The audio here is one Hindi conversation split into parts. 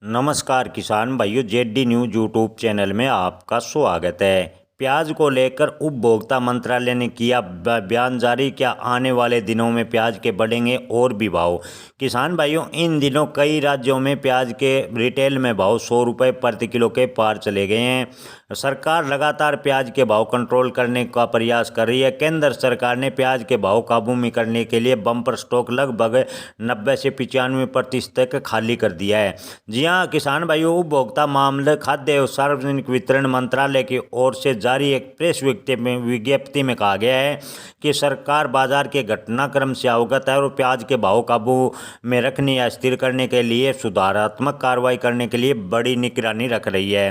नमस्कार किसान भाइयों, जेडी न्यूज यूट्यूब चैनल में आपका स्वागत है। प्याज को लेकर उपभोक्ता मंत्रालय ने किया बयान जारी। क्या आने वाले दिनों में प्याज के बढ़ेंगे और भी भाव? किसान भाइयों, इन दिनों कई राज्यों में प्याज के रिटेल में भाव 100 रुपये प्रति किलो के पार चले गए हैं। सरकार लगातार प्याज के भाव कंट्रोल करने का प्रयास कर रही है। केंद्र सरकार ने प्याज के भाव काबू में करने के लिए बम्पर स्टॉक लगभग 90 से 95% तक खाली कर दिया है। जी हाँ किसान भाइयों, उपभोक्ता मामले, खाद्य एवं सार्वजनिक वितरण मंत्रालय की ओर से जारी एक प्रेस विज्ञप्ति में कहा गया है कि सरकार बाजार के घटनाक्रम से अवगत है और प्याज के भाव काबू में रखने या स्थिर करने के लिए सुधारात्मक कार्रवाई करने के लिए बड़ी निगरानी रख रही है।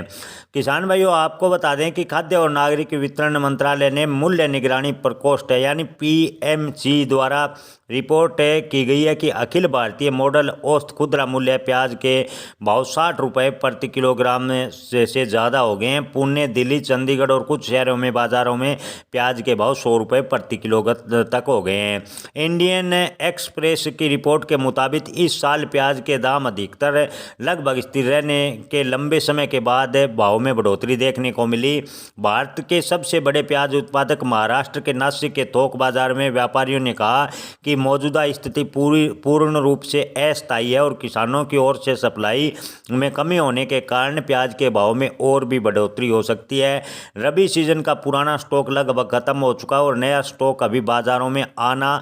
किसान भाइयों, आपको बता दें कि खाद्य और नागरिक वितरण मंत्रालय ने मूल्य निगरानी प्रकोष्ठ यानी पीएमसी द्वारा रिपोर्ट की गई है कि अखिल भारतीय मॉडल औसत खुदरा मूल्य प्याज के भाव 60 रुपये प्रति किलोग्राम से ज़्यादा हो गए हैं। पुणे, दिल्ली, चंडीगढ़ और कुछ शहरों में बाज़ारों में प्याज के भाव 100 रुपये प्रति किलो तक हो गए हैं। इंडियन एक्सप्रेस की रिपोर्ट के मुताबिक इस साल प्याज के दाम अधिकतर लगभग स्थिर रहने के लंबे समय के बाद भाव में बढ़ोतरी देखने को मिली। भारत के सबसे बड़े प्याज उत्पादक महाराष्ट्र के नासिक के थोक बाजार में व्यापारियों ने कहा कि मौजूदा स्थिति पूर्ण रूप से अस्थायी है और किसानों की ओर से सप्लाई में कमी होने के कारण प्याज के भाव में और भी बढ़ोतरी हो सकती है। रबी सीजन का पुराना स्टॉक लगभग खत्म हो चुका है और नया स्टॉक अभी बाजारों में आना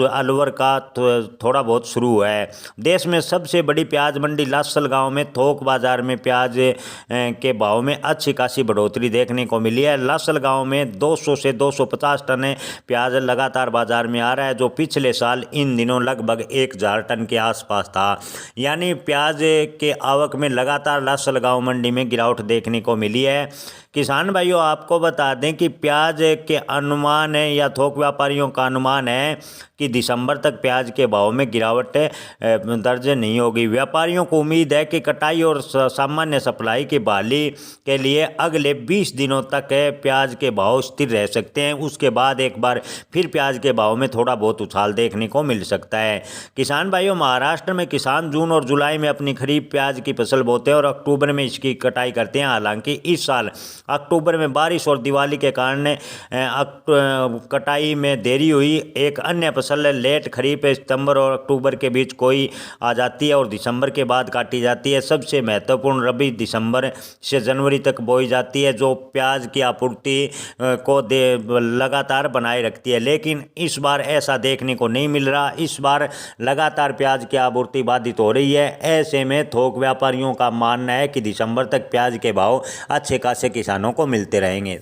अलवर का थोड़ा बहुत शुरू हुआ है। देश में सबसे बड़ी प्याज मंडी लासलगांव में थोक बाजार में प्याज के भाव में अच्छी खासी बढ़ोतरी देखने को मिली है। लासलगांव में 200 से 250 टन प्याज लगातार बाजार में आ रहा है, जो पिछले साल इन दिनों लगभग 1000 टन के आसपास था। यानी प्याज के आवक में लगातार लासलगांव मंडी में गिरावट देखने को मिली है। किसान भाइयों, आपको बता दें कि प्याज के अनुमान है या थोक व्यापारियों का अनुमान है कि दिसंबर तक प्याज के भाव में गिरावट दर्ज नहीं होगी। व्यापारियों को उम्मीद है कि कटाई और सामान्य सप्लाई की बहाली के लिए अगले 20 दिनों तक प्याज के भाव स्थिर रह सकते हैं। उसके बाद एक बार फिर प्याज के भाव में थोड़ा बहुत उछाल देखने को मिल सकता है। किसान भाइयों, महाराष्ट्र में किसान जून और जुलाई में अपनी खरीफ प्याज की फसल बोते हैं और अक्टूबर में इसकी कटाई करते हैं। हालांकि इस साल अक्टूबर में बारिश और दिवाली के कारण कटाई में देरी हुई। एक अन्य फसल लेट खरीफ सितंबर और अक्टूबर के बीच कोई आ जाती है और दिसंबर के बाद काटी जाती है। सबसे महत्वपूर्ण रबी दिसंबर से जनवरी तक बोई जाती है, जो प्याज की आपूर्ति को लगातार बनाए रखती है। लेकिन इस बार ऐसा देखने को नहीं मिल रहा। इस बार लगातार प्याज की आपूर्ति बाधित हो रही है। ऐसे में थोक व्यापारियों का मानना है कि दिसंबर तक प्याज के भाव अच्छे खासे किसानों को मिलते रहेंगे।